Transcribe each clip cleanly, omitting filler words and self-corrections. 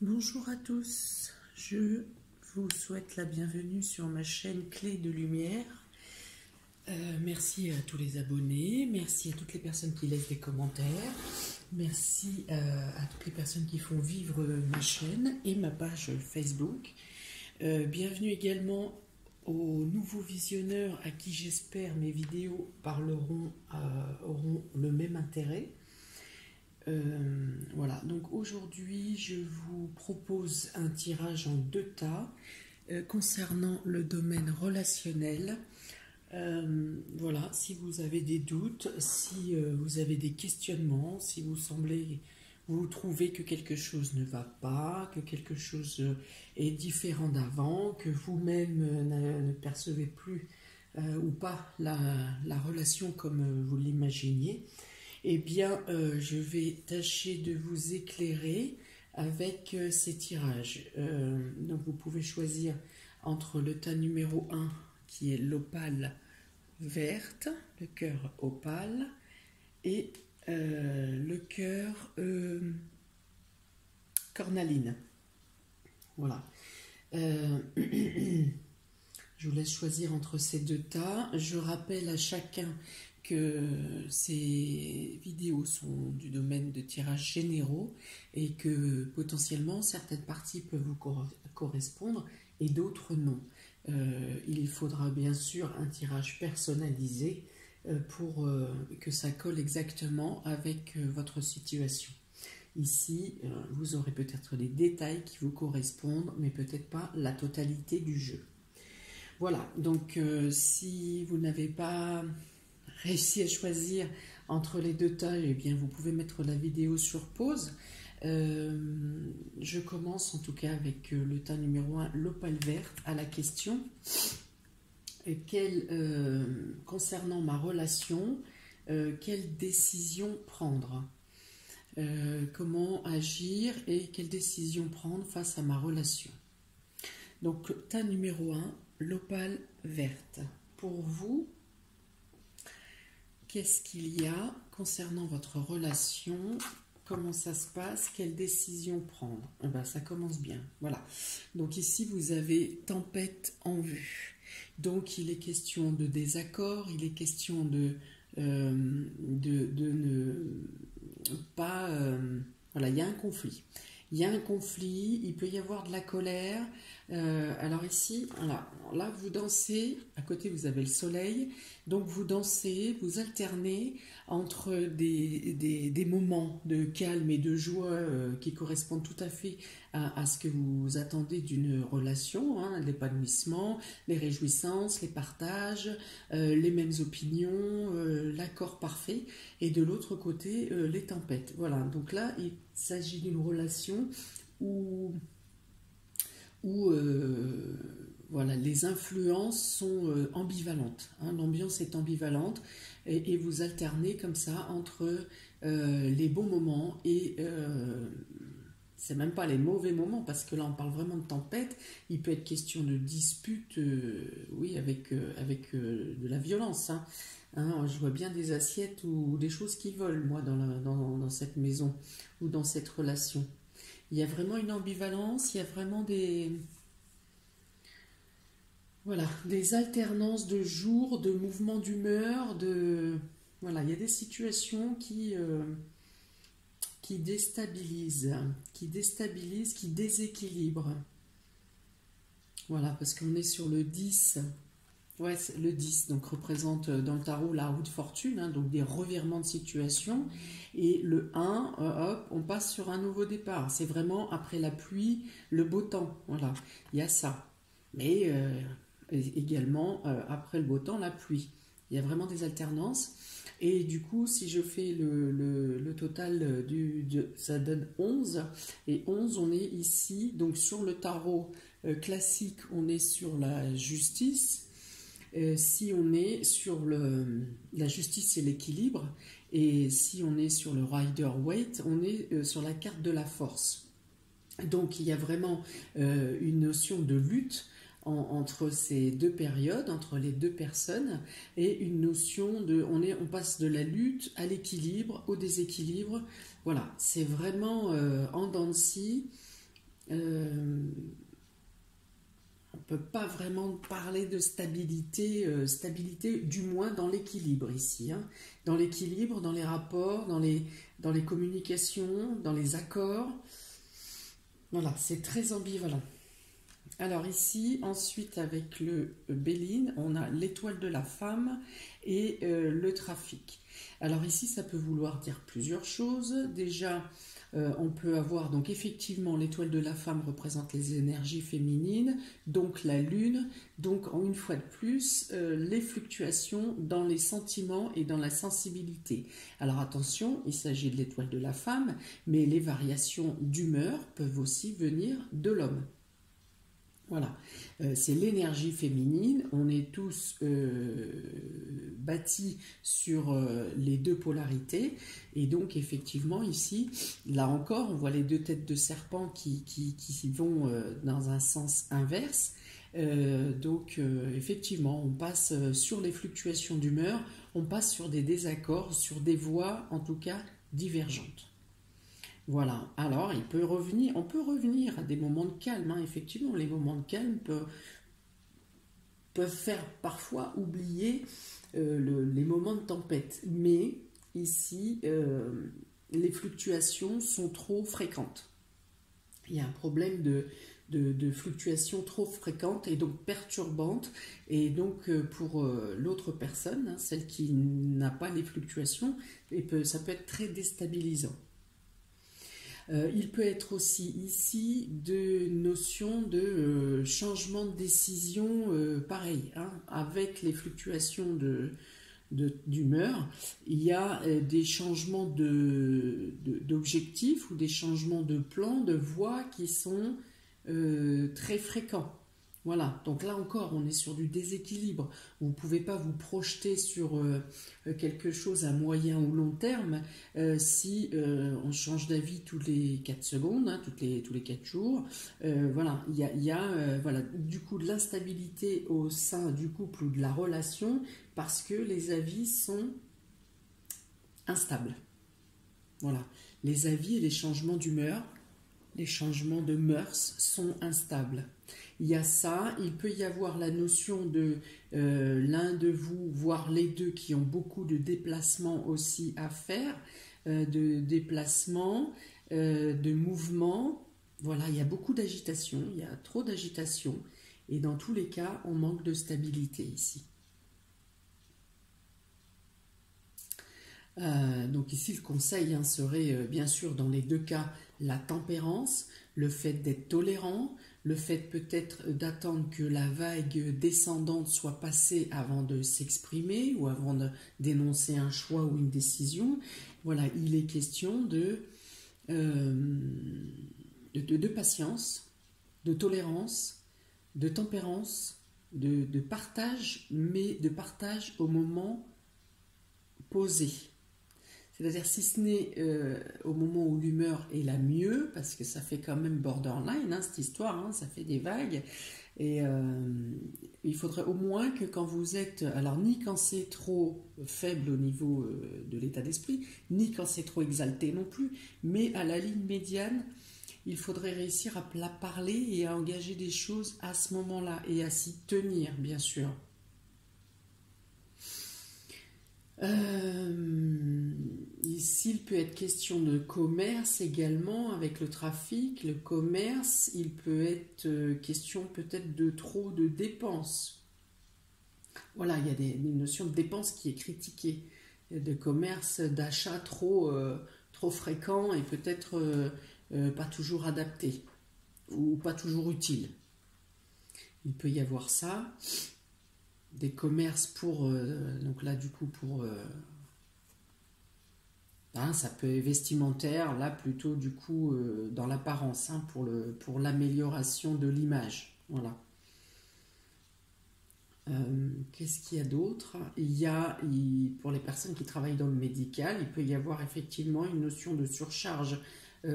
Bonjour à tous, je vous souhaite la bienvenue sur ma chaîne Clé de Lumière. Merci à tous les abonnés, merci à toutes les personnes qui laissent des commentaires, merci à toutes les personnes qui font vivre ma chaîne et ma page Facebook. Bienvenue également aux nouveaux visionneurs à qui j'espère mes vidéos auront le même intérêt. Voilà, donc aujourd'hui je vous propose un tirage en deux tas concernant le domaine relationnel. Voilà, si vous avez des doutes, si vous avez des questionnements, si vous trouvez que quelque chose ne va pas, que quelque chose est différent d'avant, que vous-même ne percevez plus ou pas la relation comme vous l'imaginiez, eh bien, je vais tâcher de vous éclairer avec ces tirages. Donc, vous pouvez choisir entre le tas numéro 1, qui est l'opale verte, le cœur opale, et le cœur cornaline. Voilà. Je vous laisse choisir entre ces deux tas. Je rappelle à chacun que ces vidéos sont du domaine de tirages généraux et que potentiellement certaines parties peuvent vous correspondre et d'autres non. Il faudra bien sûr un tirage personnalisé pour que ça colle exactement avec votre situation. Ici, vous aurez peut-être des détails qui vous correspondent, mais peut-être pas la totalité du jeu. Voilà, donc si vous n'avez pas réussi à choisir entre les deux tas, eh bien vous pouvez mettre la vidéo sur pause. Je commence en tout cas avec le tas numéro 1, l'opale verte, à la question concernant ma relation, quelle décision prendre, comment agir et quelle décision prendre face à ma relation. Donc tas numéro 1, l'opale verte. Pour vous, qu'est-ce qu'il y a concernant votre relation? Comment ça se passe? Quelle décision prendre? Eh ben, ça commence bien. Voilà. Donc ici, vous avez tempête en vue. Donc il est question de désaccord, il est question de ne pas... voilà, il y a un conflit. Il y a un conflit, il peut y avoir de la colère. Alors ici, voilà, là vous dansez, à côté vous avez le soleil, donc vous dansez, vous alternez entre des moments de calme et de joie qui correspondent tout à fait à ce que vous attendez d'une relation, hein, l'épanouissement, les réjouissances, les partages, les mêmes opinions, l'accord parfait, et de l'autre côté, les tempêtes. Voilà, donc là, il s'agit d'une relation où voilà, les influences sont ambivalentes, hein, l'ambiance est ambivalente et vous alternez comme ça entre les bons moments et c'est même pas les mauvais moments parce que là on parle vraiment de tempête, il peut être question de dispute, oui, avec de la violence, hein. Hein, je vois bien des assiettes ou des choses qui volent, moi, dans cette maison ou dans cette relation. Il y a vraiment une ambivalence, il y a vraiment voilà, des alternances de jours, de mouvements d'humeur, voilà, il y a des situations qui déstabilisent, qui déséquilibrent. Voilà, parce qu'on est sur le 10. Ouais, le 10 donc, représente dans le tarot la roue de fortune, hein, donc des revirements de situation. Et le 1, hop, on passe sur un nouveau départ. C'est vraiment après la pluie, le beau temps. Voilà, il y a ça. Mais également, après le beau temps, la pluie. Il y a vraiment des alternances. Et du coup, si je fais le total, ça donne 11. Et 11, on est ici, donc sur le tarot classique, on est sur la justice. Si on est sur la justice et l'équilibre, et si on est sur le Rider-Waite, on est sur la carte de la force. Donc il y a vraiment une notion de lutte entre ces deux périodes, entre les deux personnes, et une notion de... On passe de la lutte à l'équilibre, au déséquilibre. Voilà, c'est vraiment en dents de scie. on ne peut pas vraiment parler de stabilité, stabilité du moins dans l'équilibre ici. Hein. Dans l'équilibre, dans les rapports, dans les communications, dans les accords. Voilà, c'est très ambivalent. Alors ici, ensuite avec le Béline, on a l'étoile de la femme et le trafic. Alors ici, ça peut vouloir dire plusieurs choses. Déjà, on peut avoir, donc effectivement, l'étoile de la femme représente les énergies féminines, donc la lune, donc une fois de plus, les fluctuations dans les sentiments et dans la sensibilité. Alors attention, il s'agit de l'étoile de la femme, mais les variations d'humeur peuvent aussi venir de l'homme. Voilà, c'est l'énergie féminine, on est tous bâtis sur les deux polarités, et donc effectivement ici, là encore, on voit les deux têtes de serpent qui vont dans un sens inverse, donc effectivement, on passe sur les fluctuations d'humeur, on passe sur des désaccords, sur des voies en tout cas divergentes. Voilà, alors on peut revenir à des moments de calme, hein. Effectivement, les moments de calme peuvent faire parfois oublier les moments de tempête, mais ici, les fluctuations sont trop fréquentes. Il y a un problème de fluctuations trop fréquentes et donc perturbantes, et donc pour l'autre personne, hein, celle qui n'a pas les fluctuations, ça peut être très déstabilisant. Il peut être aussi ici de notions de changement de décision pareil, hein, avec les fluctuations d'humeur, il y a des changements d'objectifs ou des changements de plans, de voies qui sont très fréquents. Voilà, donc là encore, on est sur du déséquilibre. Vous ne pouvez pas vous projeter sur quelque chose à moyen ou long terme si on change d'avis tous les 4 secondes, hein, tous les 4 jours. Voilà, il y a voilà, du coup de l'instabilité au sein du couple ou de la relation parce que les avis sont instables. Voilà, les avis et les changements d'humeur, les changements de mœurs sont instables. Il y a ça, il peut y avoir la notion de l'un de vous, voire les deux, qui ont beaucoup de déplacements aussi à faire, de déplacements, de mouvements. Voilà, il y a beaucoup d'agitation, il y a trop d'agitation, et dans tous les cas, on manque de stabilité ici. Donc ici, le conseil serait bien sûr dans les deux cas la tempérance, le fait d'être tolérant, le fait peut-être d'attendre que la vague descendante soit passée avant de s'exprimer ou avant d'énoncer un choix ou une décision. Voilà, il est question de patience, de tolérance, de tempérance, de partage, mais de partage au moment posé. C'est-à-dire si ce n'est au moment où l'humeur est la mieux, parce que ça fait quand même borderline, hein, cette histoire, hein, ça fait des vagues, et il faudrait au moins que quand vous êtes, alors ni quand c'est trop faible au niveau de l'état d'esprit, ni quand c'est trop exalté non plus, mais à la ligne médiane, il faudrait réussir à la parler et à engager des choses à ce moment-là, et à s'y tenir, bien sûr. Ici, il peut être question de commerce également avec le trafic, le commerce, il peut être question peut-être de trop de dépenses. Voilà, il y a une notion de dépenses qui est critiquée, de commerce, d'achat trop fréquent et peut-être pas toujours adapté ou pas toujours utile. Il peut y avoir ça. Des commerces pour, donc là du coup pour, ça peut être vestimentaire, là plutôt du coup dans l'apparence, hein, pour l'amélioration de l'image, voilà. Qu'est-ce qu'il y a d'autre? Pour les personnes qui travaillent dans le médical, il peut y avoir effectivement une notion de surcharge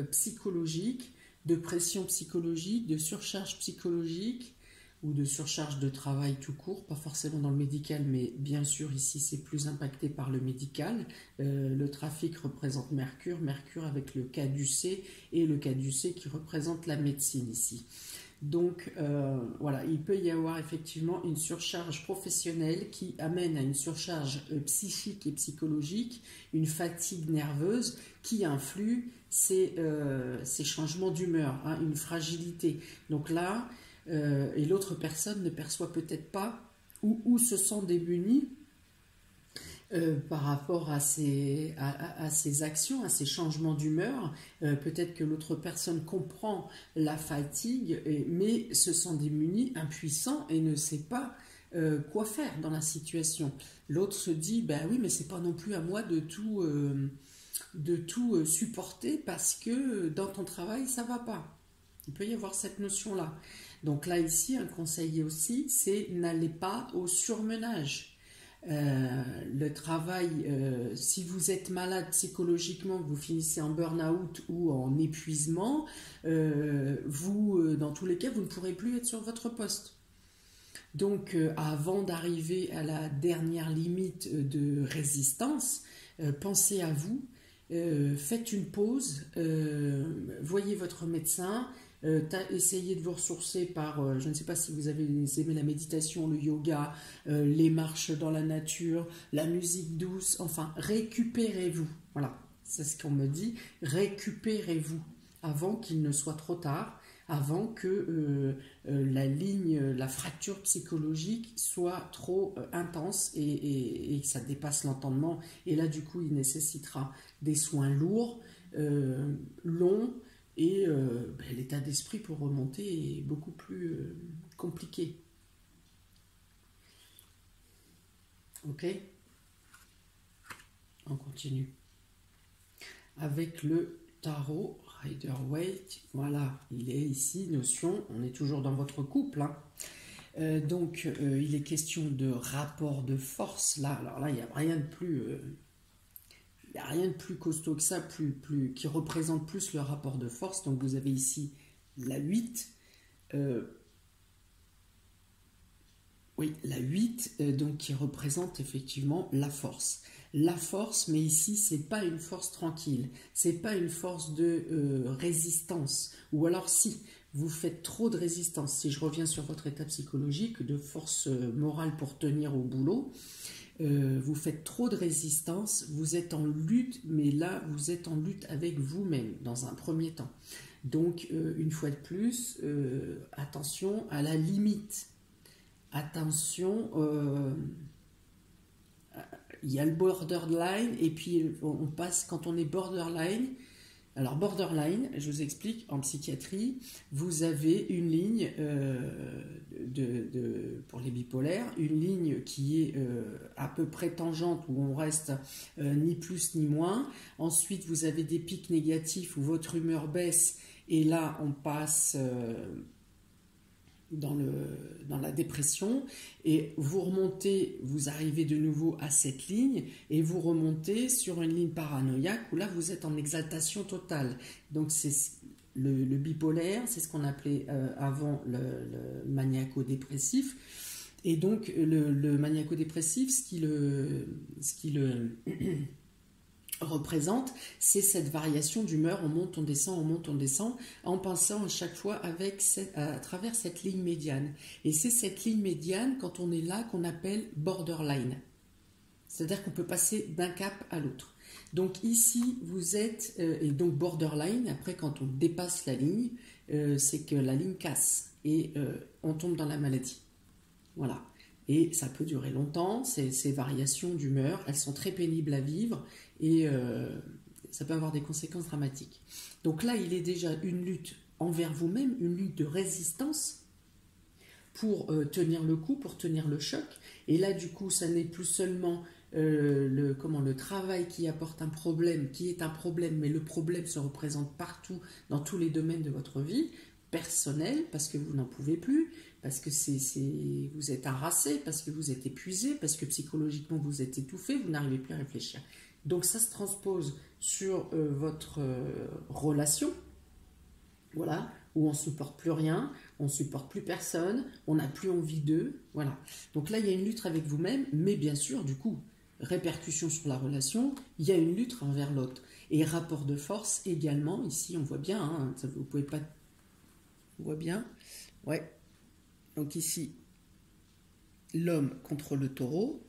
psychologique, de pression psychologique, de surcharge psychologique, ou de surcharge de travail tout court, pas forcément dans le médical, mais bien sûr ici c'est plus impacté par le médical. Le trafic représente Mercure, Mercure avec le caducée et le caducée qui représente la médecine ici. Donc voilà, il peut y avoir effectivement une surcharge professionnelle qui amène à une surcharge psychique et psychologique, une fatigue nerveuse qui influe ces changements d'humeur, hein, une fragilité. Donc là, et l'autre personne ne perçoit peut-être pas ou se sent démunie par rapport à ces actions, à ces changements d'humeur. Peut-être que l'autre personne comprend la fatigue, mais se sent démunie, impuissant et ne sait pas quoi faire dans la situation. L'autre se dit, ben oui, mais c'est pas non plus à moi de tout supporter parce que dans ton travail, ça va pas. Il peut y avoir cette notion-là. Donc là, ici, un conseil aussi, c'est n'allez pas au surmenage. Le travail, si vous êtes malade psychologiquement, vous finissez en burn-out ou en épuisement, dans tous les cas, vous ne pourrez plus être sur votre poste. Donc, avant d'arriver à la dernière limite de résistance, pensez à vous, faites une pause, voyez votre médecin, essayez de vous ressourcer par, je ne sais pas si vous avez aimé la méditation, le yoga, les marches dans la nature, la musique douce, enfin, récupérez-vous. Voilà, c'est ce qu'on me dit, récupérez-vous avant qu'il ne soit trop tard, avant que la fracture psychologique soit trop intense et que ça dépasse l'entendement. Et là, du coup, il nécessitera des soins lourds, longs, et l'état d'esprit pour remonter est beaucoup plus compliqué. Ok? On continue. Avec le tarot Rider-Waite, voilà, il est ici, notion, on est toujours dans votre couple, hein. Donc il est question de rapport de force, là, alors là, il n'y a rien de plus... il n'y a rien de plus costaud que ça, qui représente plus le rapport de force. Donc vous avez ici la 8. La 8, donc qui représente effectivement la force. La force, mais ici, c'est pas une force tranquille. C'est pas une force de résistance. Ou alors si, vous faites trop de résistance. Si je reviens sur votre état psychologique, de force morale pour tenir au boulot, vous faites trop de résistance, vous êtes en lutte, mais là, vous êtes en lutte avec vous-même, dans un premier temps. Donc, une fois de plus, attention à la limite. Attention, il y a le borderline, et puis on passe, quand on est borderline, alors borderline, je vous explique, en psychiatrie, vous avez une ligne pour les bipolaires, une ligne qui est à peu près tangente, où on reste ni plus ni moins. Ensuite, vous avez des pics négatifs où votre humeur baisse, et là, on passe dans la dépression, et vous remontez, vous arrivez de nouveau à cette ligne, et vous remontez sur une ligne paranoïaque, où là, vous êtes en exaltation totale. Donc, c'est le bipolaire, c'est ce qu'on appelait avant le maniaco-dépressif. Et donc, le maniaco-dépressif, ce qui le représente, c'est cette variation d'humeur, on monte, on descend, en passant à chaque fois à travers cette ligne médiane. Et c'est cette ligne médiane, quand on est là, qu'on appelle borderline. C'est-à-dire qu'on peut passer d'un cap à l'autre. Donc ici, vous êtes, et donc borderline, après quand on dépasse la ligne, c'est que la ligne casse, et on tombe dans la maladie. Voilà. Et ça peut durer longtemps, ces variations d'humeur, elles sont très pénibles à vivre, et ça peut avoir des conséquences dramatiques. Donc là, il est déjà une lutte envers vous-même, une lutte de résistance pour tenir le coup, pour tenir le choc. Et là, du coup, ça n'est plus seulement le travail qui apporte un problème, qui est un problème, mais le problème se représente partout, dans tous les domaines de votre vie, personnelle, parce que vous n'en pouvez plus, parce que vous êtes harassé, parce que vous êtes épuisé, parce que psychologiquement vous êtes étouffé, vous n'arrivez plus à réfléchir. Donc ça se transpose sur votre relation. Voilà, où on ne supporte plus rien, on ne supporte plus personne, on n'a plus envie d'eux, voilà. Donc là, il y a une lutte avec vous-même, mais bien sûr, du coup, répercussion sur la relation, il y a une lutte envers l'autre. Et rapport de force également, ici, on voit bien, hein, ça, vous pouvez pas... On voit bien, ouais. Donc ici, l'homme contre le taureau,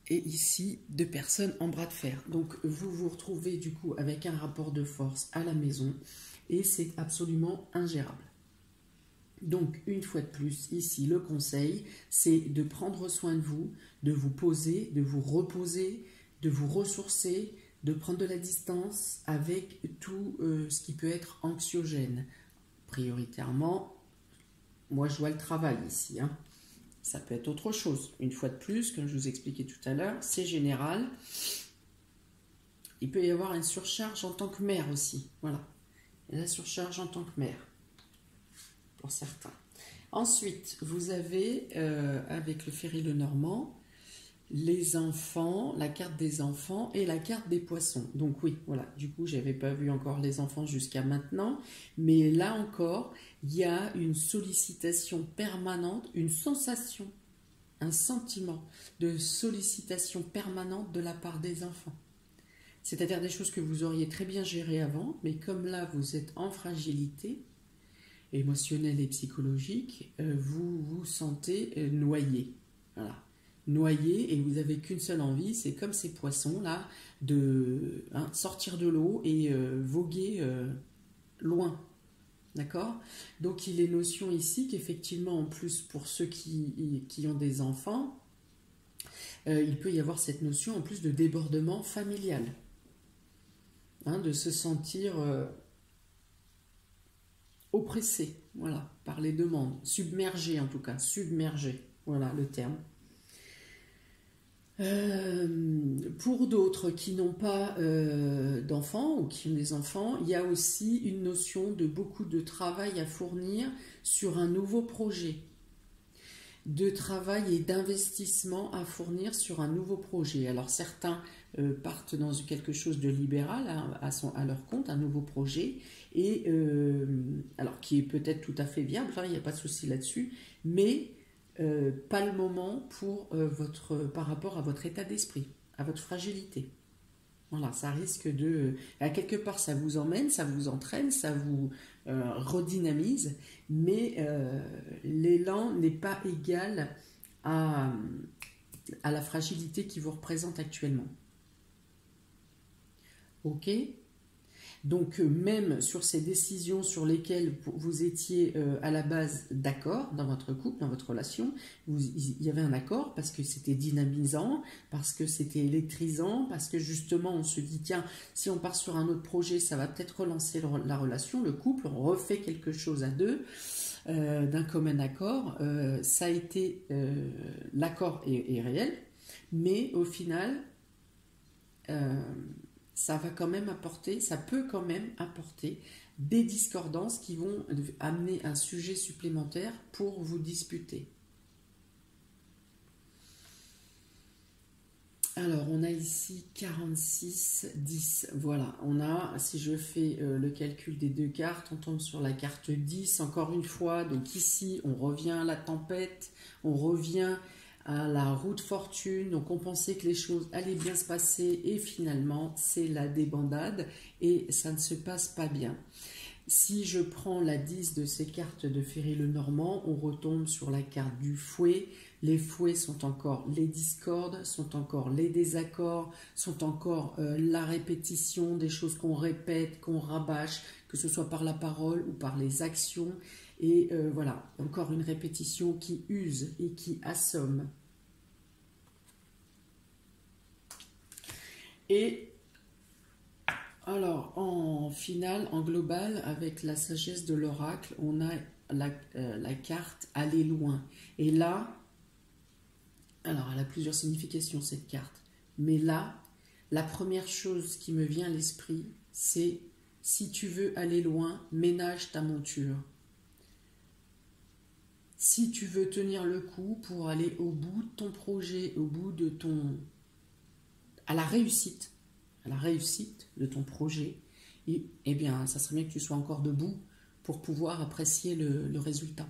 et ici, deux personnes en bras de fer. Donc vous vous retrouvez du coup avec un rapport de force à la maison, et c'est absolument ingérable. Donc, une fois de plus, ici, le conseil, c'est de prendre soin de vous poser, de vous reposer, de vous ressourcer, de prendre de la distance avec tout ce qui peut être anxiogène. Prioritairement, moi, je vois le travail ici. Hein. Ça peut être autre chose. Une fois de plus, comme je vous expliquais tout à l'heure, c'est général. Il peut y avoir une surcharge en tant que mère aussi. Voilà. Et la surcharge en tant que mère. Pour certains. Ensuite, vous avez, avec le Féry Lenormand, les enfants, la carte des enfants et la carte des poissons. Donc oui, voilà, du coup, j'avais pas vu encore les enfants jusqu'à maintenant, mais là encore, il y a une sollicitation permanente, une sensation, un sentiment de sollicitation permanente de la part des enfants. C'est-à-dire des choses que vous auriez très bien gérées avant, mais comme là, vous êtes en fragilité, émotionnel et psychologique, vous vous sentez noyé. Voilà. Noyé, et vous n'avez qu'une seule envie, c'est comme ces poissons-là, de sortir de l'eau et voguer loin. D'accord? Donc il est notion ici qu'effectivement, en plus, pour ceux qui ont des enfants, il peut y avoir cette notion en plus de débordement familial. Hein, de se sentir... oppressé, voilà, par les demandes, submergé en tout cas, submergé, voilà le terme. Pour d'autres qui n'ont pas d'enfants ou qui ont des enfants, il y a aussi une notion de beaucoup de travail à fournir sur un nouveau projet, de travail et d'investissement à fournir sur un nouveau projet. Alors certains partent dans quelque chose de libéral à leur compte, un nouveau projet, et alors qui est peut-être tout à fait viable, il n'y a pas de souci là-dessus, mais pas le moment pour par rapport à votre état d'esprit, à votre fragilité. Voilà, ça risque de... À quelque part, ça vous emmène, ça vous entraîne, ça vous redynamise, mais l'élan n'est pas égal à la fragilité qui vous représente actuellement. Ok ? Donc même sur ces décisions sur lesquelles vous étiez à la base d'accord dans votre couple, dans votre relation, il y avait un accord parce que c'était dynamisant, parce que c'était électrisant, parce que justement on se dit tiens, si on part sur un autre projet, ça va peut-être relancer la relation, le couple, on refait quelque chose à deux, d'un commun accord. Ça a été, l'accord est réel, mais au final... ça va quand même apporter, ça peut quand même apporter des discordances qui vont amener un sujet supplémentaire pour vous disputer. Alors, on a ici 46, 10. Voilà, on a, si je fais le calcul des deux cartes, on tombe sur la carte 10, encore une fois. Donc ici, on revient à la tempête, on revient à la roue de fortune, donc on pensait que les choses allaient bien se passer et finalement c'est la débandade et ça ne se passe pas bien. Si je prends la 10 de ces cartes de Féry Lenormand, on retombe sur la carte du fouet. Les fouets sont encore les discordes, sont encore les désaccords, sont encore la répétition des choses qu'on répète, qu'on rabâche, que ce soit par la parole ou par les actions. Et voilà, encore une répétition qui use et qui assomme. Et alors, en finale, en global, avec la sagesse de l'oracle, on a la carte « Aller loin ». Et là, alors elle a plusieurs significations cette carte, mais là, la première chose qui me vient à l'esprit, c'est « Si tu veux aller loin, ménage ta monture ». Si tu veux tenir le coup pour aller au bout de ton projet, au bout de à la réussite de ton projet, eh bien, ça serait bien que tu sois encore debout pour pouvoir apprécier le résultat.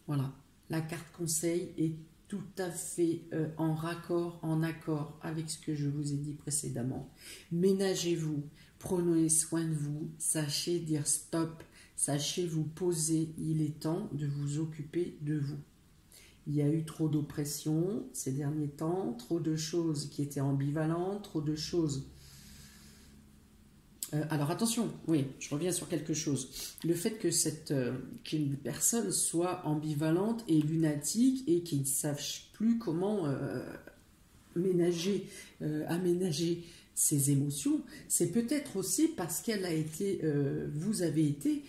Voilà, la carte conseil est tout à fait en raccord, en accord avec ce que je vous ai dit précédemment. Ménagez-vous, prenez soin de vous, sachez dire stop, sachez vous poser, il est temps de vous occuper de vous. Il y a eu trop d'oppression ces derniers temps, trop de choses qui étaient ambivalentes, trop de choses... alors attention, oui, je reviens sur quelque chose. Le fait que qu'une personne soit ambivalente et lunatique et qu'il ne sache plus comment aménager ses émotions, c'est peut-être aussi parce qu'elle a été, vous avez été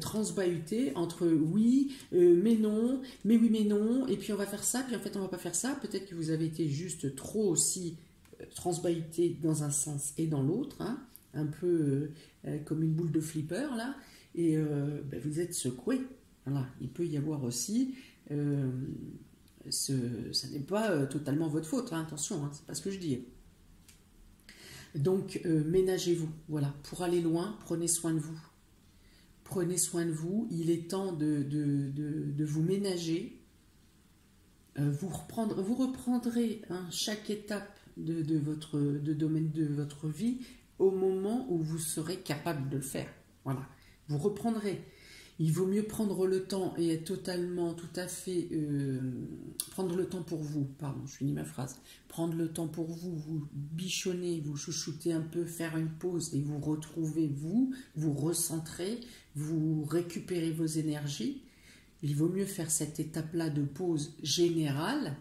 transbahuté entre oui, mais non, mais oui, mais non, et puis on va faire ça, puis en fait on va pas faire ça. Peut-être que vous avez été juste trop aussi transbahuté dans un sens et dans l'autre, hein, un peu comme une boule de flipper là, et vous êtes secoué. Voilà, il peut y avoir aussi, ça n'est pas totalement votre faute, hein, attention, hein, c'est pas ce que je dis. Donc ménagez-vous, voilà, pour aller loin, prenez soin de vous. Prenez soin de vous, il est temps de vous ménager. Vous reprendrez hein, chaque étape de domaine de votre vie au moment où vous serez capable de le faire. Voilà, vous reprendrez. Il vaut mieux prendre le temps et être totalement, tout à fait... prendre le temps pour vous, pardon, je finis ma phrase. Prendre le temps pour vous, vous bichonner, vous chouchouter un peu, faire une pause et vous retrouver vous recentrer, vous récupérez vos énergies. Il vaut mieux faire cette étape-là de pause générale,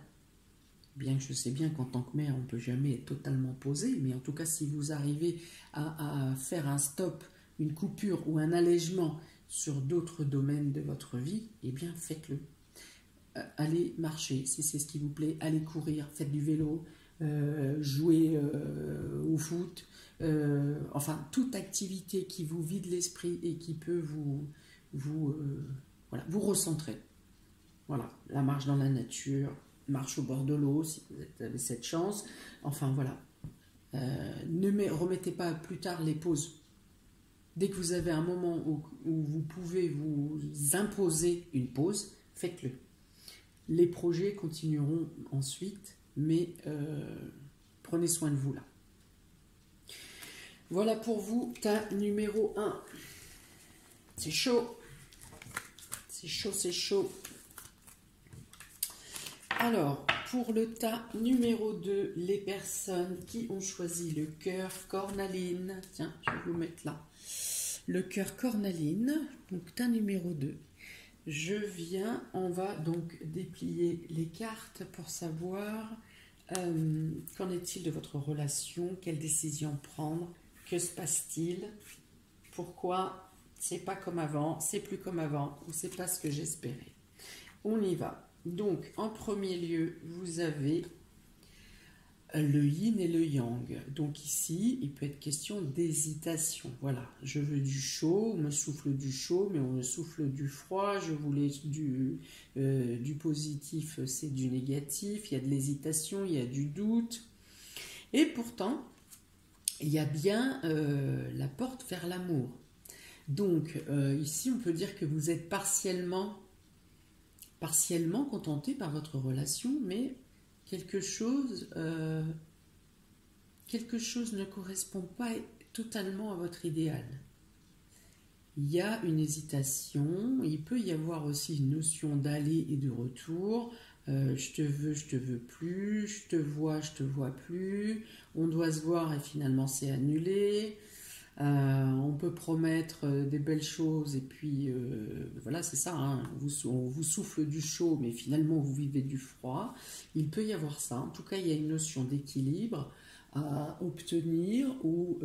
bien que je sais bien qu'en tant que mère, on ne peut jamais être totalement posé, mais en tout cas, si vous arrivez à faire un stop, une coupure ou un allègement sur d'autres domaines de votre vie, eh bien, faites-le. Allez marcher, si c'est ce qui vous plaît, allez courir, faites du vélo, jouez au foot, enfin, toute activité qui vous vide l'esprit et qui peut vous recentrer. Voilà, la marche dans la nature, marche au bord de l'eau si vous avez cette chance. Enfin voilà, ne remettez pas plus tard les pauses. Dès que vous avez un moment où vous pouvez vous imposer une pause, faites-le. Les projets continueront ensuite, mais prenez soin de vous là. Voilà pour vous, tas numéro 1. C'est chaud. C'est chaud, c'est chaud. Alors, pour le tas numéro 2, les personnes qui ont choisi le cœur cornaline. Tiens, je vais vous mettre là. Le cœur cornaline, donc tas numéro 2. On va donc déplier les cartes pour savoir qu'en est-il de votre relation, quelle décision prendre, que se passe-t-il, pourquoi c'est pas comme avant, c'est plus comme avant, ou c'est pas ce que j'espérais. On y va. Donc, en premier lieu, vous avez le yin et le yang. Donc ici, il peut être question d'hésitation. Voilà, je veux du chaud, on me souffle du chaud, mais on me souffle du froid. Je voulais du positif, c'est du négatif. Il y a de l'hésitation, il y a du doute. Et pourtant, il y a bien la porte vers l'amour. Donc ici, on peut dire que vous êtes partiellement contenté par votre relation, mais quelque chose ne correspond pas totalement à votre idéal. Il y a une hésitation, il peut y avoir aussi une notion d'aller et de retour. Je te veux plus, je te vois plus, on doit se voir et finalement c'est annulé. On peut promettre des belles choses et puis voilà, c'est ça, hein, on vous souffle du chaud mais finalement vous vivez du froid. Il peut y avoir ça, en tout cas il y a une notion d'équilibre à obtenir ou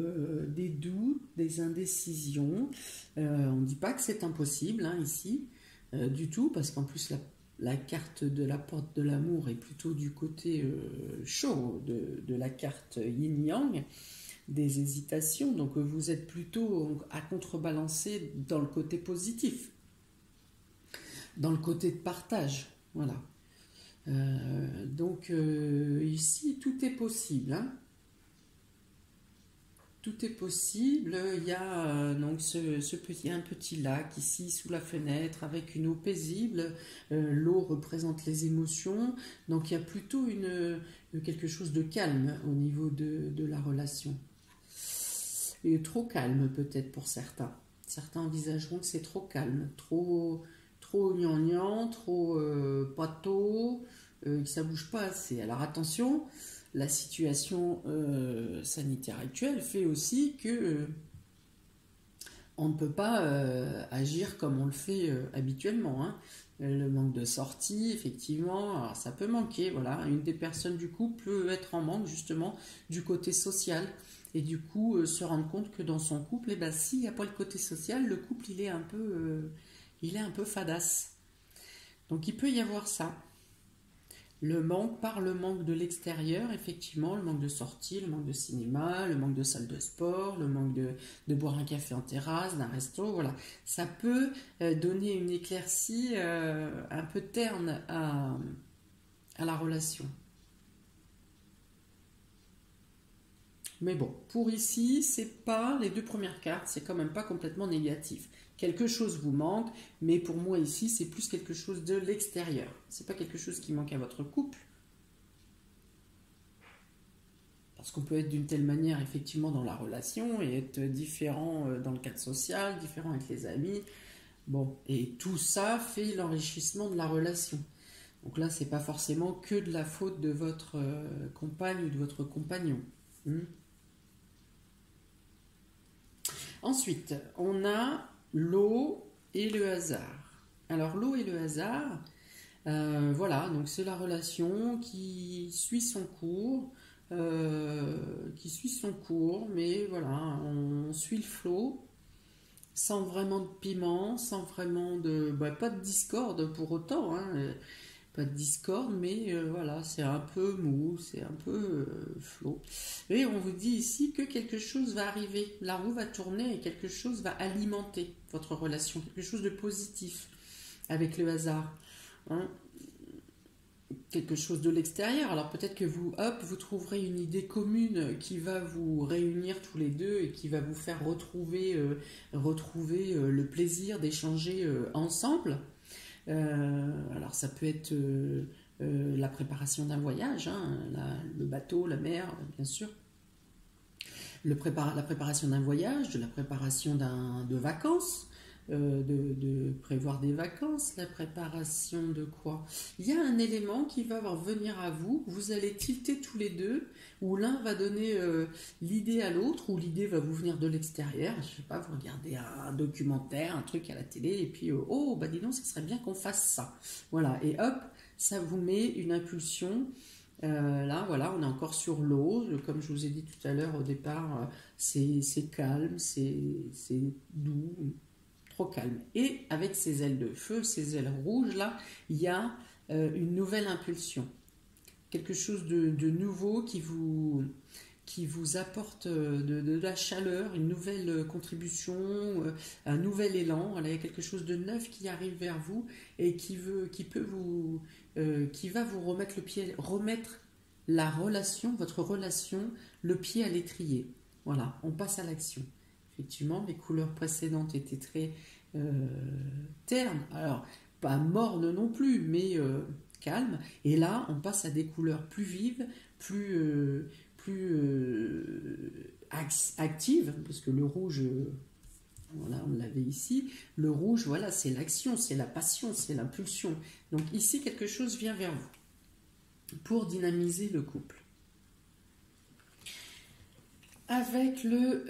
des doutes, des indécisions. On ne dit pas que c'est impossible hein, ici du tout, parce qu'en plus la carte de la porte de l'amour est plutôt du côté chaud de la carte yin-yang, des hésitations, donc vous êtes plutôt à contrebalancer dans le côté positif, dans le côté de partage, voilà. Donc ici tout est possible, hein. tout est possible. Il y a donc un petit lac ici sous la fenêtre avec une eau paisible. L'eau représente les émotions. Donc il y a plutôt quelque chose de calme au niveau de la relation. Et trop calme peut-être pour certains. Certains envisageront que c'est trop calme, trop gnangnan, trop pâteau, que ça bouge pas assez. Alors attention, la situation sanitaire actuelle fait aussi que on ne peut pas agir comme on le fait habituellement. Hein. Le manque de sortie, effectivement, alors ça peut manquer. Voilà, une des personnes du couple peut être en manque justement du côté social et du coup se rendre compte que dans son couple, eh ben, s'il n'y a pas le côté social, le couple il est un peu fadasse. Donc il peut y avoir ça. Le manque de l'extérieur, effectivement, le manque de sortie, le manque de cinéma, le manque de salle de sport, le manque de boire un café en terrasse, d'un resto, voilà. Ça peut donner une éclaircie un peu terne à la relation. Mais bon, pour ici, c'est pas les deux premières cartes, c'est quand même pas complètement négatif. Quelque chose vous manque, mais pour moi ici, c'est plus quelque chose de l'extérieur. C'est pas quelque chose qui manque à votre couple. Parce qu'on peut être d'une telle manière, effectivement, dans la relation et être différent dans le cadre social, différent avec les amis. Bon, et tout ça fait l'enrichissement de la relation. Donc là, c'est pas forcément que de la faute de votre compagne ou de votre compagnon. Ensuite, on a l'eau et le hasard. Alors l'eau et le hasard, voilà, donc c'est la relation qui suit son cours, mais voilà, on suit le flot, sans vraiment de piment, sans vraiment pas de discorde pour autant, hein, pas de discorde, mais voilà, c'est un peu mou, c'est un peu flot. Et on vous dit ici que quelque chose va arriver, la roue va tourner et quelque chose va alimenter votre relation, quelque chose de positif avec le hasard. Hein. Quelque chose de l'extérieur. Alors peut-être que vous trouverez une idée commune qui va vous réunir tous les deux et qui va vous faire retrouver le plaisir d'échanger ensemble. Alors ça peut être la préparation d'un voyage, hein, le bateau, la mer, bien sûr. La préparation d'un voyage, de la préparation de vacances, de prévoir des vacances, la préparation de quoi? Il y a un élément qui va venir à vous, vous allez tilter tous les deux, où l'un va donner l'idée à l'autre, ou l'idée va vous venir de l'extérieur, je sais pas, vous regardez un documentaire, un truc à la télé, et puis oh, bah dis donc, ça serait bien qu'on fasse ça. Voilà, et hop, ça vous met une impulsion. Là, voilà, on est encore sur l'eau, comme je vous ai dit tout à l'heure au départ, c'est calme, c'est doux, trop calme. Et avec ces ailes de feu, ces ailes rouges là, il y a une nouvelle impulsion, quelque chose de nouveau qui vous apporte de la chaleur, une nouvelle contribution, un nouvel élan. Voilà, il y a quelque chose de neuf qui arrive vers vous et qui va vous remettre la relation, votre relation, le pied à l'étrier. Voilà, on passe à l'action. Effectivement, les couleurs précédentes étaient très ternes. Alors, pas mornes non plus, mais calmes. Et là, on passe à des couleurs plus vives, plus actives, parce que le rouge, voilà, on l'avait ici. Le rouge, voilà, c'est l'action, c'est la passion, c'est l'impulsion. Donc ici, quelque chose vient vers vous pour dynamiser le couple. Avec le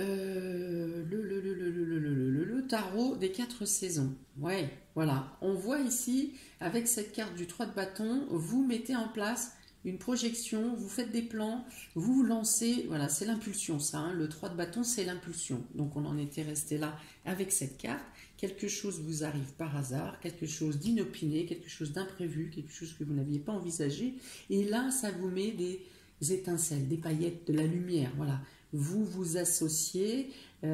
tarot des 4 saisons. Ouais, voilà. On voit ici, avec cette carte du 3 de bâton, vous mettez en place une projection, vous faites des plans, vous vous lancez. Voilà, c'est l'impulsion, ça. Hein, le 3 de bâton, c'est l'impulsion. Donc, on en était resté là avec cette carte. Quelque chose vous arrive par hasard, quelque chose d'inopiné, quelque chose d'imprévu, quelque chose que vous n'aviez pas envisagé. Et là, ça vous met des étincelles, des paillettes, de la lumière. Voilà. Vous vous associez, vous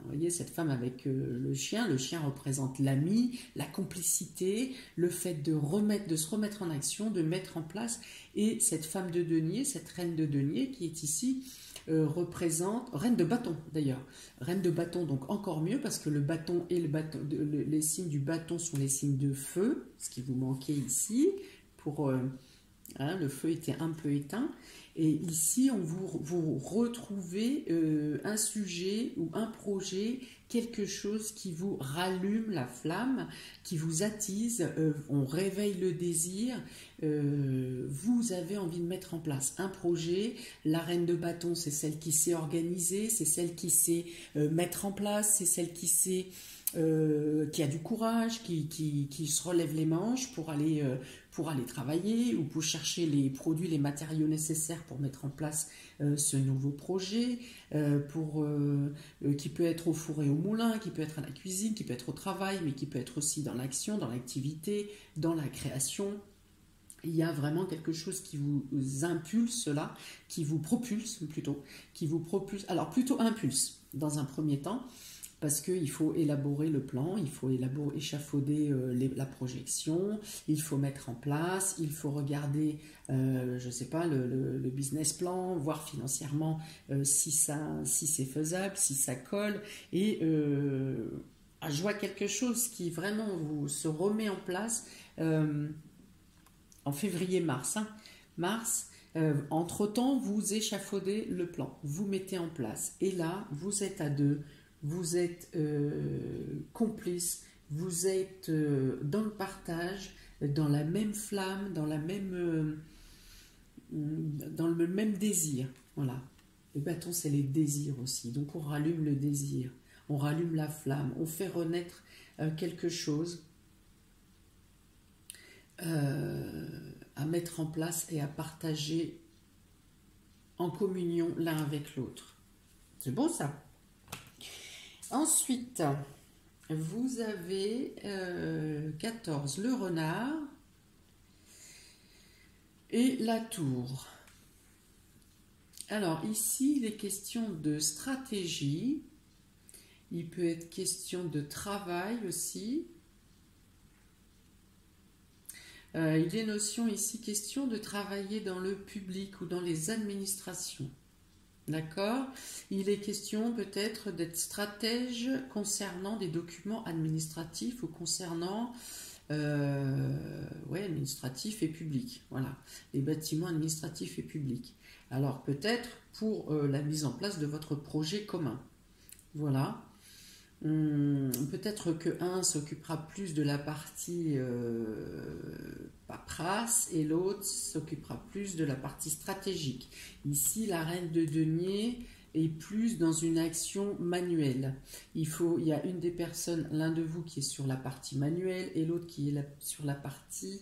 voyez cette femme avec le chien représente l'ami, la complicité, le fait de se remettre en action, de mettre en place, et cette femme de denier, cette reine de denier qui est ici, représente, reine de bâton d'ailleurs, reine de bâton, donc encore mieux parce que le bâton et les signes du bâton sont les signes de feu, ce qui vous manquait ici, le feu était un peu éteint. Et ici, vous retrouvez un sujet ou un projet, quelque chose qui vous rallume la flamme, qui vous attise, on réveille le désir, vous avez envie de mettre en place un projet. La reine de bâton, c'est celle qui sait organiser, c'est celle qui sait mettre en place, c'est celle qui sait... qui a du courage, qui se relève les manches pour aller travailler ou pour chercher les produits, les matériaux nécessaires pour mettre en place ce nouveau projet, qui peut être au four et au moulin, qui peut être à la cuisine, qui peut être au travail, mais qui peut être aussi dans l'action, dans l'activité, dans la création. Il y a vraiment quelque chose qui vous impulse là, qui vous propulse plutôt, alors plutôt impulse dans un premier temps, parce qu'il faut élaborer le plan, il faut échafauder la projection, il faut mettre en place, il faut regarder, je ne sais pas, le business plan, voir financièrement si c'est faisable, si ça colle, et je vois quelque chose qui vraiment se remet en place en février-mars. Mars, entre-temps, vous échafaudez le plan, vous mettez en place, et là, vous êtes à deux, vous êtes complices, vous êtes dans le partage, dans la même flamme, dans le même désir. Voilà. Le bâton, c'est les désirs aussi. Donc on rallume le désir, on rallume la flamme, on fait renaître quelque chose à mettre en place et à partager en communion l'un avec l'autre. C'est beau ça. Ensuite, vous avez 14, le renard et la tour. Alors ici, il est question de stratégie, il peut être question de travail aussi. Il est notion ici, question de travailler dans le public ou dans les administrations. D'accord? Il est question peut-être d'être stratège concernant des documents administratifs ou concernant administratifs et publics. Voilà, les bâtiments administratifs et publics. Alors peut-être pour la mise en place de votre projet commun. Voilà. Peut-être que un s'occupera plus de la partie paperasse et l'autre s'occupera plus de la partie stratégique. Ici, la reine de denier est plus dans une action manuelle. Il y a une des personnes, l'un de vous qui est sur la partie manuelle et l'autre qui est sur la partie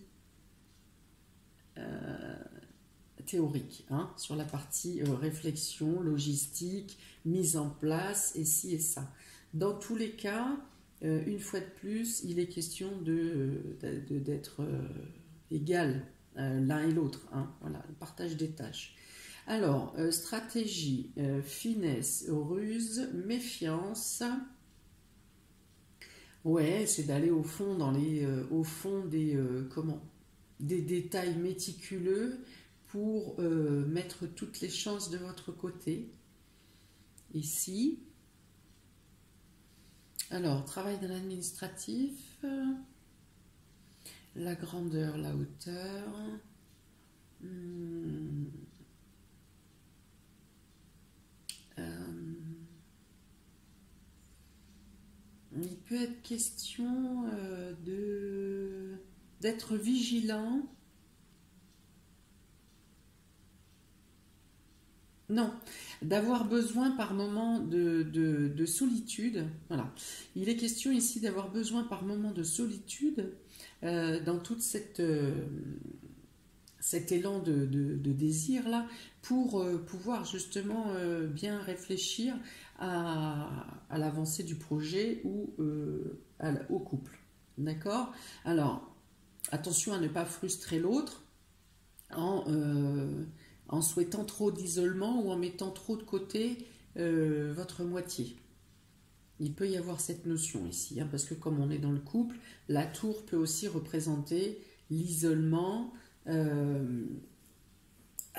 théorique, sur la partie réflexion, logistique, mise en place, et ci et ça. Dans tous les cas, une fois de plus, il est question d'être égal l'un et l'autre. Voilà, le partage des tâches. Alors, stratégie, finesse, ruse, méfiance. Ouais, c'est d'aller au fond des détails méticuleux pour mettre toutes les chances de votre côté. Ici. Alors, travail dans l'administratif, la grandeur, la hauteur, il peut être question d'être vigilant. Non, d'avoir besoin par moment de solitude. Voilà. Il est question ici d'avoir besoin par moment de solitude dans toute cet élan de désir là pour pouvoir justement bien réfléchir à l'avancée du projet ou au couple. D'accord? Alors, attention à ne pas frustrer l'autre en souhaitant trop d'isolement ou en mettant trop de côté votre moitié. Il peut y avoir cette notion ici, parce que comme on est dans le couple, la tour peut aussi représenter l'isolement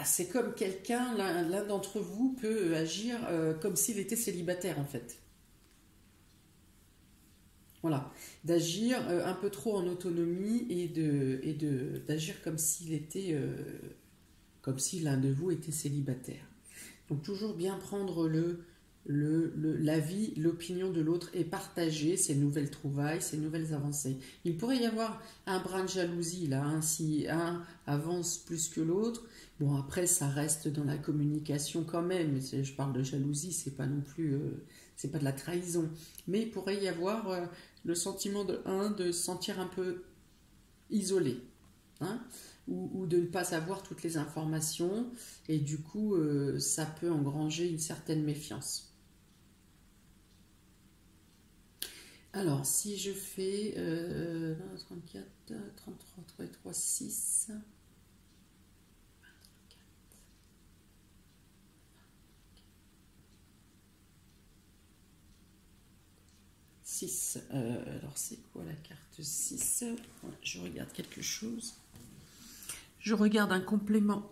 c'est comme quelqu'un, l'un d'entre vous peut agir comme s'il était célibataire en fait. Voilà, d'agir un peu trop en autonomie et d'agir comme s'il était, comme si l'un de vous était célibataire. Donc toujours bien prendre l'avis, l'opinion de l'autre et partager ces nouvelles trouvailles, ces nouvelles avancées. Il pourrait y avoir un brin de jalousie là, hein, si un avance plus que l'autre. Bon, après, ça reste dans la communication quand même. Je parle de jalousie, c'est pas non plus, c'est pas de la trahison. Mais il pourrait y avoir le sentiment de se sentir un peu isolé, hein, ou de ne pas avoir toutes les informations, et du coup, ça peut engranger une certaine méfiance. Alors, si je fais 34, 33, 33, 6... 6. Alors, c'est quoi la carte 6? Je regarde quelque chose. Je regarde un complément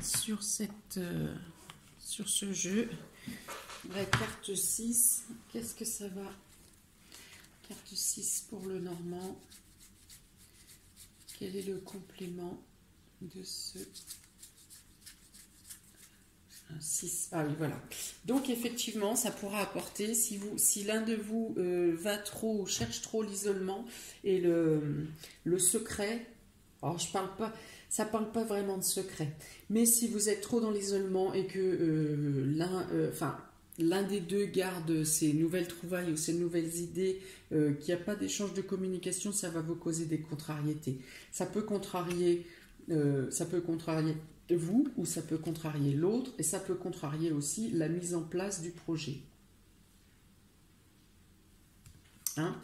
sur, sur ce jeu. La carte 6, qu'est-ce que ça va? Carte 6 pour le Normand. Quel est le complément de ce 6? Ah oui, voilà. Donc effectivement, ça pourra apporter, si l'un de vous va trop, cherche trop l'isolement et le secret. Alors ça parle pas vraiment de secret. Mais si vous êtes trop dans l'isolement et que l'un des deux garde ses nouvelles trouvailles ou ses nouvelles idées, qu'il n'y a pas d'échange de communication, ça va vous causer des contrariétés. Ça peut contrarier vous, ou ça peut contrarier l'autre, et ça peut contrarier aussi la mise en place du projet. Hein?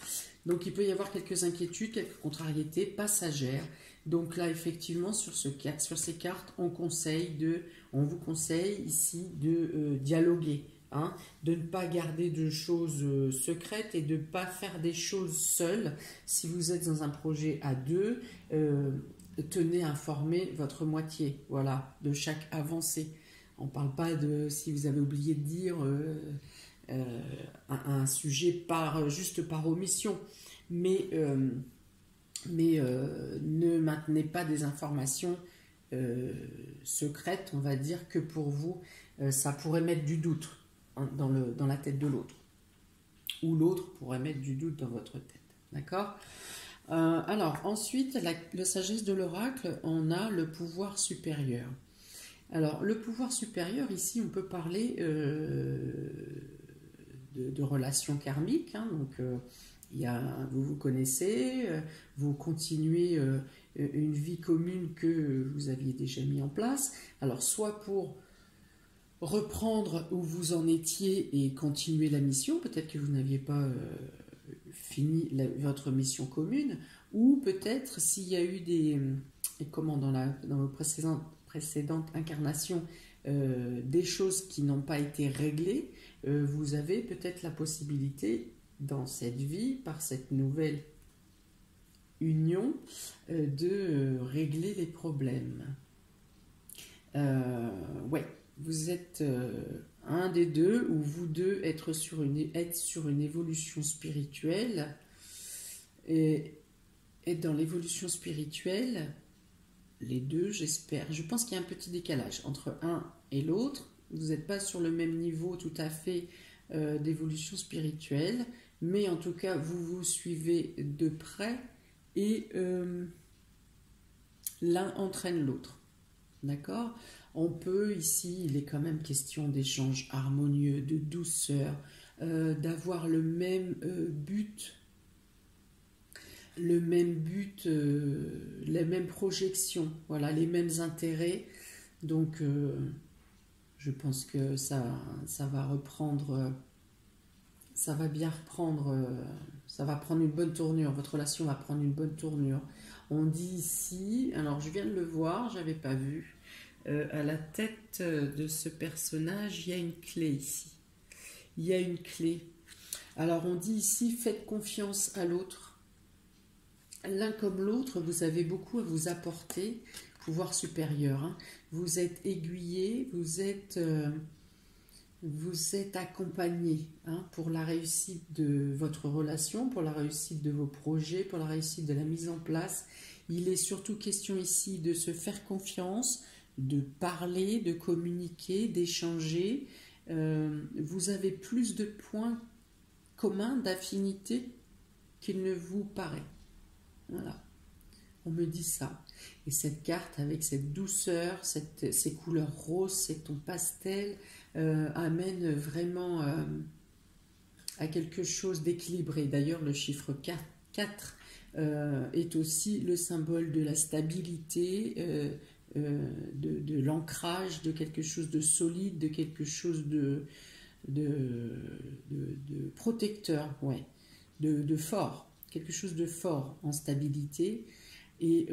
Donc il peut y avoir quelques inquiétudes, quelques contrariétés passagères. Donc là, effectivement, sur ces cartes, on vous conseille ici de dialoguer, hein, de ne pas garder de choses secrètes et de ne pas faire des choses seules. Si vous êtes dans un projet à deux, tenez informé votre moitié, voilà, de chaque avancée. On ne parle pas de si vous avez oublié de dire un sujet juste par omission, mais ne maintenez pas des informations secrètes, on va dire, que pour vous, ça pourrait mettre du doute, hein, dans la tête de l'autre. Ou l'autre pourrait mettre du doute dans votre tête. D'accord ? Alors, ensuite, la sagesse de l'oracle, on a le pouvoir supérieur. Alors, le pouvoir supérieur, ici, on peut parler de relations karmiques. Hein, donc, vous vous connaissez, vous continuez une vie commune que vous aviez déjà mis en place. Alors, soit pour reprendre où vous en étiez et continuer la mission, peut-être que vous n'aviez pas fini votre mission commune, ou peut-être s'il y a eu dans vos précédentes incarnations, des choses qui n'ont pas été réglées, vous avez peut-être la possibilité dans cette vie, par cette nouvelle union, de régler les problèmes. Ouais, vous êtes un des deux, ou vous deux être sur une évolution spirituelle, et être dans l'évolution spirituelle, les deux, j'espère. Je pense qu'il y a un petit décalage entre un et l'autre. Vous n'êtes pas sur le même niveau tout à fait d'évolution spirituelle, mais en tout cas, vous vous suivez de près et l'un entraîne l'autre. D'accord ? On peut ici, il est quand même question d'échanges harmonieux, de douceur, d'avoir le même but, les mêmes projections, voilà, les mêmes intérêts. Donc, je pense que ça va reprendre, ça va bien reprendre, ça va prendre une bonne tournure. Votre relation va prendre une bonne tournure. On dit ici, alors je viens de le voir, j'avais pas vu, à la tête de ce personnage, il y a une clé ici. Il y a une clé. Alors on dit ici, faites confiance à l'autre. L'un comme l'autre, vous avez beaucoup à vous apporter pouvoir supérieur. Hein. Vous êtes aiguillé, vous êtes accompagné hein, pour la réussite de votre relation, pour la réussite de vos projets, pour la réussite de la mise en place. Il est surtout question ici de se faire confiance, de parler, de communiquer, d'échanger. Vous avez plus de points communs, d'affinités qu'il ne vous paraît. Voilà, on me dit ça. Et cette carte avec cette douceur, ces couleurs roses, ces tons pastels, amène vraiment à quelque chose d'équilibré. D'ailleurs, le chiffre 4 est aussi le symbole de la stabilité, de l'ancrage, de quelque chose de solide, de quelque chose de protecteur, ouais, de fort, quelque chose de fort en stabilité. Et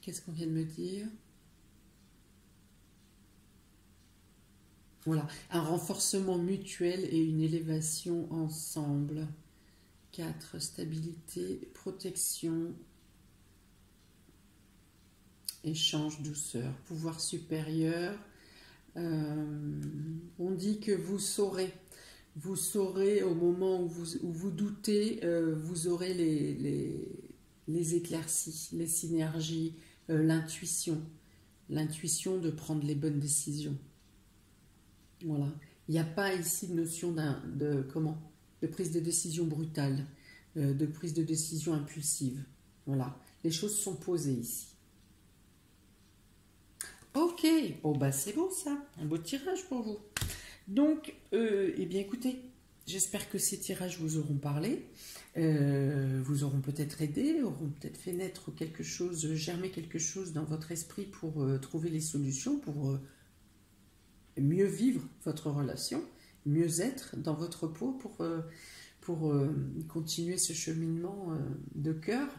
qu'est-ce qu'on vient de me dire? Voilà, un renforcement mutuel et une élévation ensemble. 4, stabilité, protection, échange, douceur, pouvoir supérieur. On dit que vous saurez au moment où vous doutez, vous aurez les éclaircies, les synergies, l'intuition de prendre les bonnes décisions. Voilà. Il n'y a pas ici de notion de prise de décision brutale, de prise de décision impulsive. Voilà. Les choses sont posées ici. Ok. Oh bah c'est bon ça. Un beau tirage pour vous. Donc, eh bien écoutez, j'espère que ces tirages vous auront parlé, vous auront peut-être aidé, auront peut-être fait naître quelque chose, germer quelque chose dans votre esprit pour trouver les solutions, pour mieux vivre votre relation, mieux être dans votre peau pour continuer ce cheminement de cœur.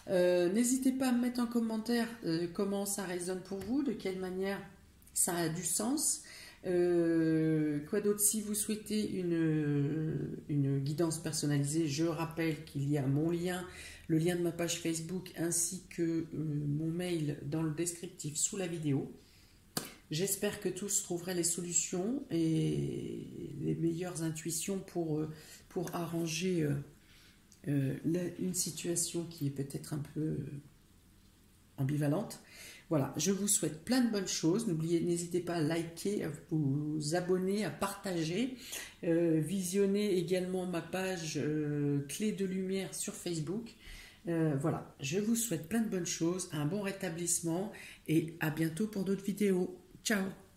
N'hésitez pas à me mettre en commentaire comment ça résonne pour vous, de quelle manière ça a du sens. Quoi d'autre? Si vous souhaitez une guidance personnalisée, je rappelle qu'il y a mon lien, le lien de ma page Facebook ainsi que mon mail dans le descriptif sous la vidéo. J'espère que tous trouveraient les solutions et les meilleures intuitions pour arranger une situation qui est peut-être un peu ambivalente. Voilà, je vous souhaite plein de bonnes choses. N'hésitez pas à liker, à vous abonner, à partager. Visionnez également ma page Clé de Lumière sur Facebook. Voilà, je vous souhaite plein de bonnes choses, un bon rétablissement et à bientôt pour d'autres vidéos. Ciao!